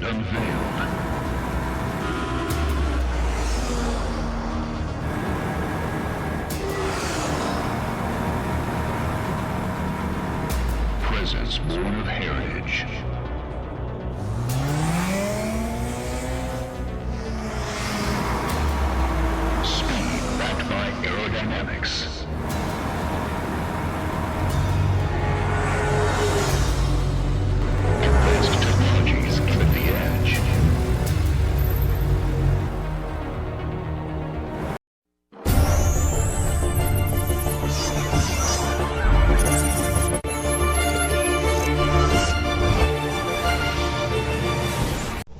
unveiled. Presence born of heritage. Speed backed by aerodynamics. Advanced technologies give it the edge.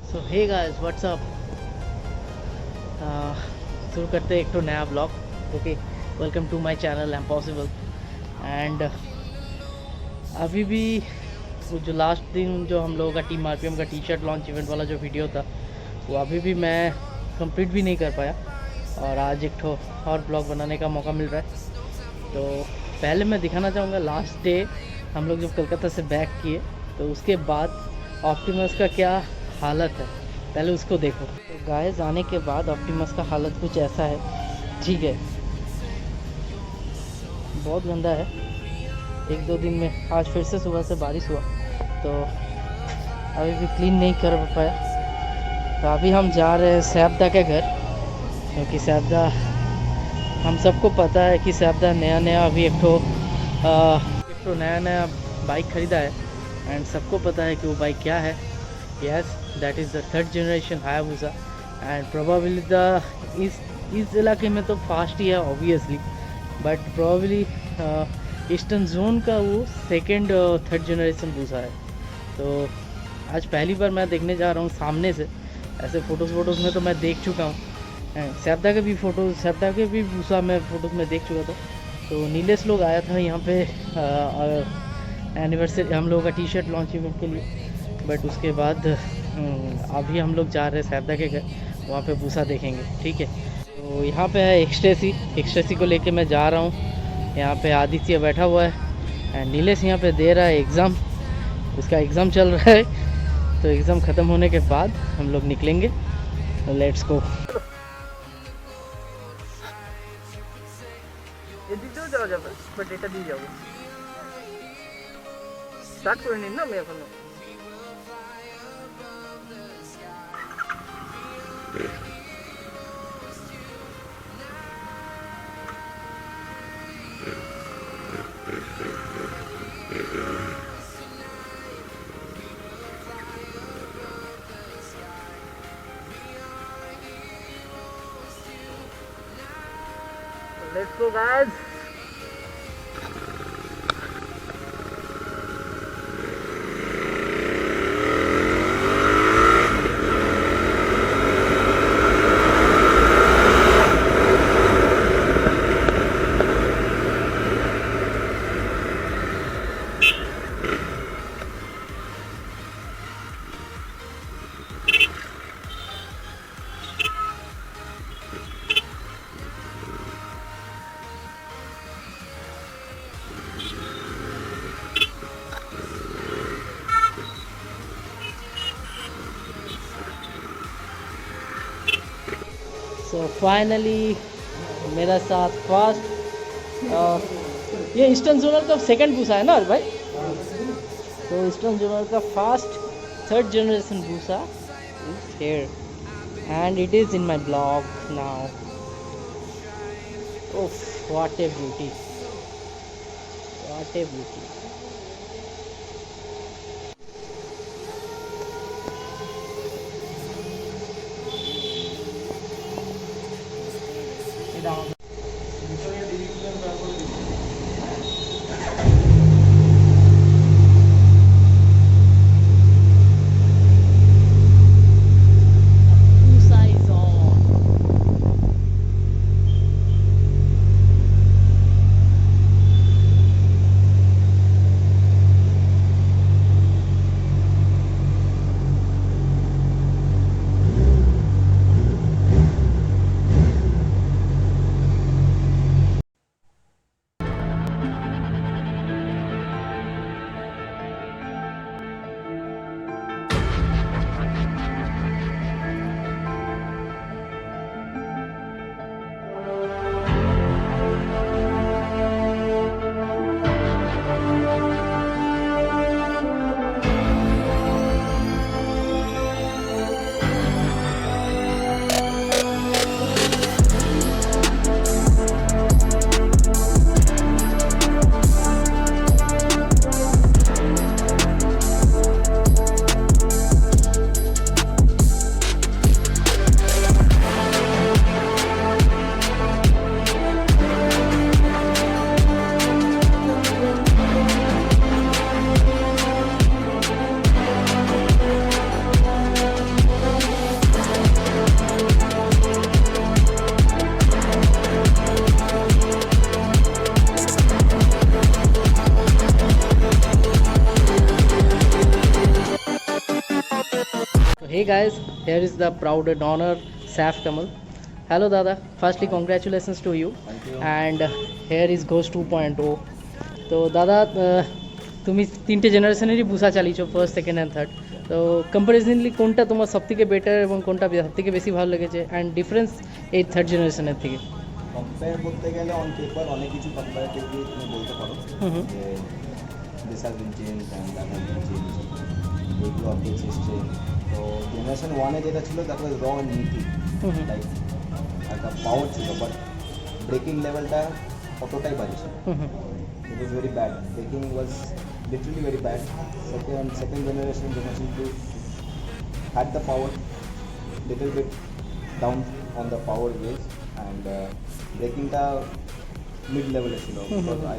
So hey guys what's up. शुरू करते हैं एक तो नया blog. Okay, welcome to my channel impossible. And अभी भी वो जो लास्ट दिन जो हम लोगों का टीम आरपीएम का टी शर्ट लॉन्च इवेंट वाला जो वीडियो था वो अभी भी मैं कंप्लीट भी नहीं कर पाया, और आज एक ठो और ब्लॉग बनाने का मौका मिल रहा है। तो पहले मैं दिखाना चाहूँगा लास्ट डे हम लोग जब कलकत्ता से बैक किए तो उसके बाद ऑप्टिमस का क्या हालत है, पहले उसको देखो। तो गाइस आने के बाद ऑप्टिमस का हालत कुछ ऐसा है, ठीक है, बहुत गंदा है। एक दो दिन में आज फिर से सुबह से बारिश हुआ तो अभी भी क्लीन नहीं कर पाया। तो अभी हम जा रहे हैं सैबदा के घर, क्योंकि सैबदा हम सबको पता है कि सैबदा नया अभी एक तो नया बाइक ख़रीदा है, एंड सबको पता है कि वो बाइक क्या है। Yes, that is the third generation Hayabusa, and probably इस इलाके में तो फास्ट ही है obviously, but probably eastern zone का वो सेकेंड थर्ड जनरेशन बूसा है। तो आज पहली बार मैं देखने जा रहा हूँ सामने से। ऐसे फ़ोटोज़ में तो मैं देख चुका हूँ, सैबदा के भी बूसा मैं फ़ोटोज़ में देख चुका था। तो नीलेश लोग आया था यहाँ पे एनिवर्सरी हम लोगों का टी शर्ट लॉन्च इवेंट के लिए, बट उसके बाद अभी हम लोग जा रहे हैं सैबदा के घर, वहाँ पे बूसा देखेंगे, ठीक है। तो यहाँ पे है एक्सटेसी को लेके मैं जा रहा हूँ। यहाँ पे आदित्य बैठा हुआ है एंड नीलेश यहाँ पे दे रहा है एग्ज़ाम, उसका एग्ज़ाम चल रहा है। तो एग्ज़ाम ख़त्म होने के बाद हम लोग निकलेंगे। Let's go. स्टार्ट করে নিন না আমি এখন। Let's go guys. So finally मेरा साथ फर्स्ट ये ईस्टर्न जोनल का सेकंड बूसा है ना भाई। तो ईस्टर्न जोनल का फास्ट थर्ड जनरेशन बूसा is here and it is in my blog now. Of what A beauty, what A beauty. Hey guys, here is the proud donor Saf Kamal. Hello Dada, firstly congratulations to you. Thank you. And here is Ghost 2.0. তো দাদা তুমি তিনটে জেনারেশনেরই বুসা চালিয়েছো, first second and third. তো কম্পারিজনলি কোনটা তোমার সবথেকে better এবং কোনটা সবথেকে বেশি ভালো লেগেছে অ্যান্ড ডিফারেন্স এই থার্ড জেনারেশনের থেকে? কম্পেয়ার করতে গেলে অন পেপার অনেক কিছু কম্পারেটিভলি তুমি বলতে পারো হুম যে this has been change and that has been change, এইগুলো আপডেটস এসছে। তো জেনারেশন ওয়ানে যেটা ছিল দ্যাট ওয়াজ র অ্যান্ড মিটি, হুম লাইক একটা পাওয়ার ছিল, বাট ব্রেকিং লেভেলটা অতটাই বাজে ছিল। হুম It was very bad. Braking was literally very bad. Second generation 2 had the power, little bit down on the power wheels, and braking ta mid level ছিল, because I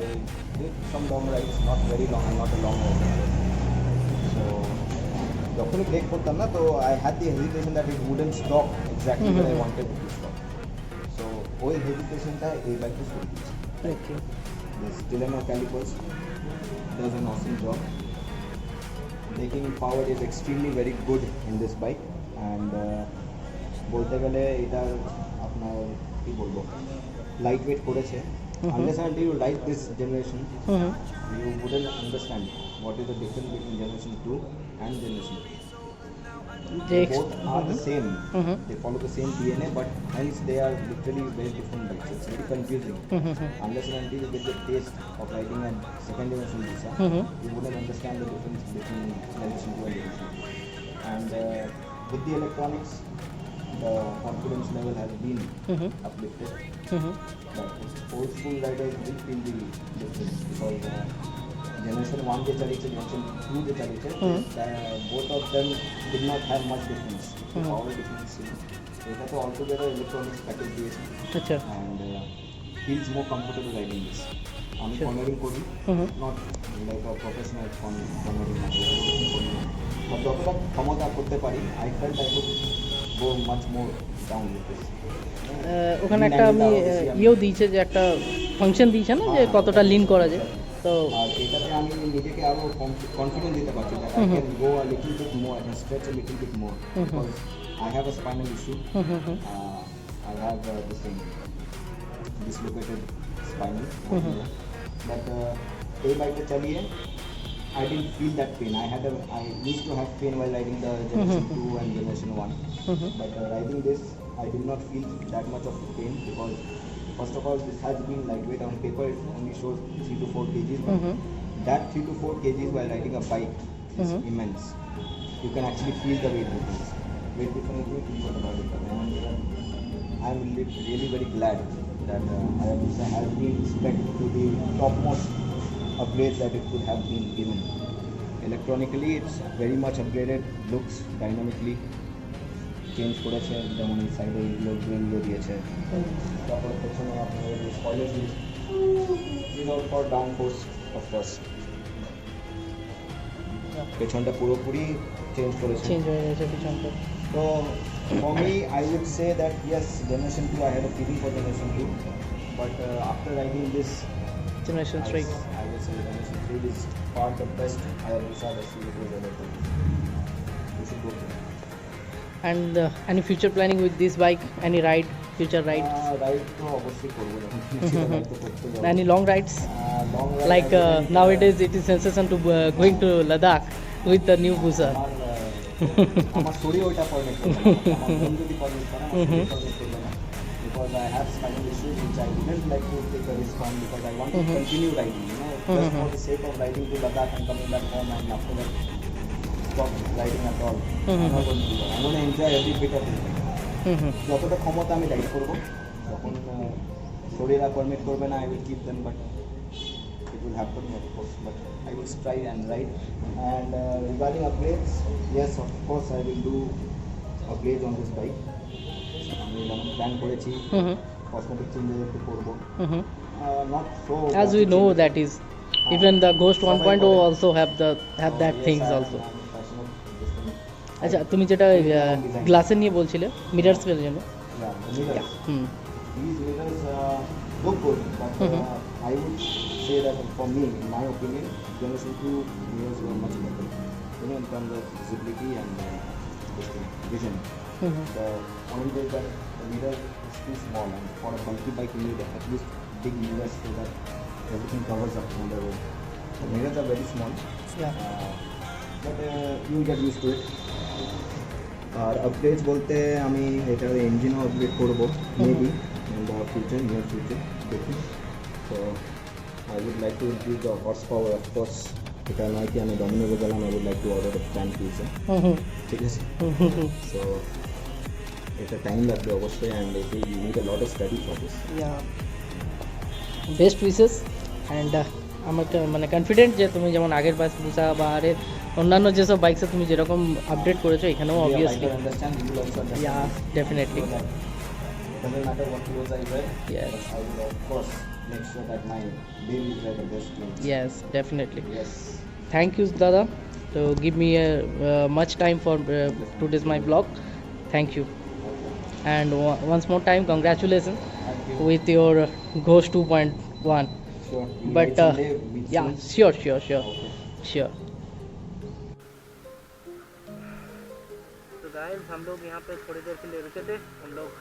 did some long rides, not very long and not a long ride. So যখনই break করতাম না, তো I had the hesitation that it wouldn't stop exactly where I wanted it to stop. So ওই হেজিটেশনটা এই বাইকে শুরু দিয়েছে। ওকে। The Stileno calipers does an awesome job. Braking power is extremely very good in this bike, and বলতে গেলে এটা আপনার কি বলবো লাইট ওয়েট করেছে। Unless and until you ride this generation, you wouldn't understand what is the difference between generation 2 and generation 3. They both are the same. They follow the same DNA, but hence they are literally very different bikes. It's very confusing. Unless and until you get the taste of riding a second generation Busa, you wouldn't understand the difference between generation 2 and generation 3. And with the electronics, the confidence level has been uplifted. But old school riders will feel the difference, because generation 1 je chaliche, generation 2 je chaliche, both of them did not have much difference. Power difference. So it has altogether electronics package দিয়েছে, আচ্ছা। and feels more comfortable riding this. আমি cornering করি, not like a professional cornering, but যতটা ক্ষমতা করতে পারি, I felt I could go much more down with this. ওখানে একটা আমি ইয়েও দিয়েছে, যে একটা ফাংশন দিয়েছে না, যে কতটা লিন করা যায়। তো আর এটাতে আমি নিজেকে আরো কনফিডেন্স দিতে পারছি that I can go a little bit more, I can stretch a little bit more, because I have a spinal issue. I have this thing, dislocated spinal, but এই বাইকটা চালিয়ে I didn't feel that pain. I used to have pain while riding the generation 2 and generation 1, but riding this I did not feel that much of pain, because first of all this has been lightweight. On paper it only shows 3 to 4 kgs, but that 3 to 4 kgs while riding a bike is immense. You can actually feel the weight difference. Weight difference is what about it, and I am really very glad that Hayabusa has been spec to the topmost upgrades that it could have been given. Electronically it's very much upgraded, looks dynamically change করেছে, যেমন এই সাইডে এইগুলো দিয়েছে, তারপর পেছনে আপনার spoiler দিয়েছে ফর ডাউন ফোর্স অফকোর্স, পেছনটা পুরোপুরি চেঞ্জ করেছে, চেঞ্জ হয়ে গেছে পিছনটা। তো for me I would say that yes, generation 2 I had a feeling for generation 2, but after riding this generation 3 I would say generation 3 is far the best Hayabusa that you will ever do. You should go for it. And any future planning with this bike? Any future ride? Ride তো অবশ্যই করবো, যখন ride তো করতে যাবো। Any long rides? Long Like nowadays it is sensation to going to Ladakh with the new Busa. আমার শরীর ওইটা পারমিট করবে না, আমার মন যদি পারমিট করে আমার শরীর পারমিট করবে না, because I have spinal issues which I wouldn't like to take a risk on, because I want to continue riding, just for the sake of riding to Ladakh and coming back home, and after that stop riding at all. I'm not going to do that. I'm going to enjoy every bit of it. যতটা ক্ষমতা আমি ride করবো, যখন শরীর আর permit করবে না, I will keep them, but it will happen of course, but I will try and ride. And regarding upgrades, yes of course I will do upgrades on this bike. আমি যেমন plan করেছি cosmetic changes একটু করবো, not so As we know that is, even the Ghost 1.0 also have that things also. আচ্ছা, তুমি যেটা গ্লাসের নিয়ে বলছিলে মিরার্স এর জন্য, these mirrors look good, but I would say that for me, in my opinion, generation 2 mirrors were much better, in terms of visibility and this thing, vision. Mhm. The point is that the mirror is too small, and for a bulky bike you need at least big mirrors so that everything covers up on the road. The mirrors are very small, Yeah. but you get used to it. আর updates বলতে আমি এটার ইঞ্জিনও update করবো maybe in the future, near future দেখি। So I would like to increase the horse power, of course এটা নয় কি আমি ডমিনোতে গেলাম, I would like to order the fan pizza, Mhm. ঠিক আছে। সো এটা টাইম লাগবে অবশ্যই, অ্যান্ড এতে you need a lot of study for this. Yeah best wishes and আমার মানে কনফিডেন্ট যে তুমি যেমন আগের বাস বুসা বা আরে অন্যান্য যেসব বাইকসে তুমি যেরকম আপডেট করেছো এখানেও obviously understand you will also yeah definitely doesn't matter what roads I ride, Yes. but I will of course make sure that my daily ride the best lanes. Yes definitely Yes. Thank you, Dada, to give me much time for today's my vlog. Thank you. And once more time, congratulations Thank you. with your Ghost 2.1. Sure. You But ride someday with yeah, me? sure. Okay. Sure. तो guys हम लोग यहाँ पे थोड़ी देर के लिए रुके थे, हम लोग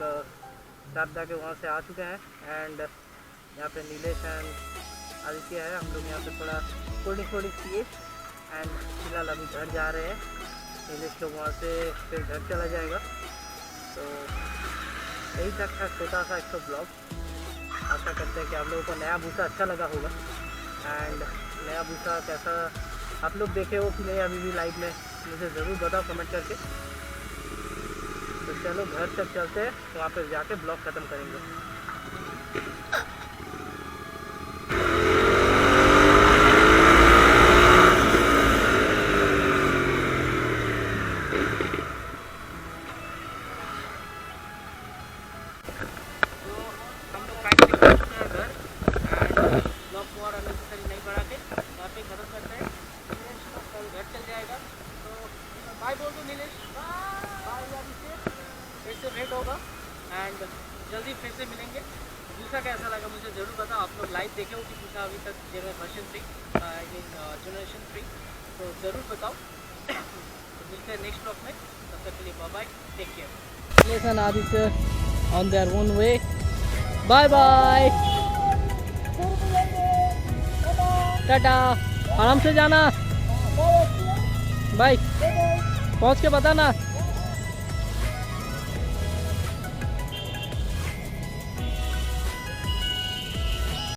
साथ जाके वहाँ से आ चुके हैं एंड यहाँ पे नीलेश एंड आदित्य है। हम लोग यहाँ पे थोड़ा कोल्ड ड्रिंक पिए एंड फिलहाल अभी घर जा रहे हैं। नीलेश लोग वहाँ से फिर घर चला जाएगा। तो यही तक था छोटा सा एक ब्लॉग। आशा करते हैं कि आप लोगों को नया भूसा अच्छा लगा होगा एंड नया भूसा कैसा आप लोग देखे हो कि नहीं अभी भी लाइव में, मुझे ज़रूर बताओ कमेंट करके। तो चलो घर तक चलते हैं, वहाँ पे जाके ब्लॉग ख़त्म करेंगे। एंड जल्दी फिर से मिलेंगे। दूसरा कैसा लगा मुझे ज़रूर बताओ। आप लोग लाइव देखे हो कि दूसरा अभी तक वर्जन 3 जनरेशन 3, तो ज़रूर बताओ। तो मिलते हैं नेक्स्ट ब्लॉग में, तब तक के लिए bye bye, take care. Lesson Aditya on their own way, bye bye, टाटा, आराम से जाना, बाय, पहुँच के बताना।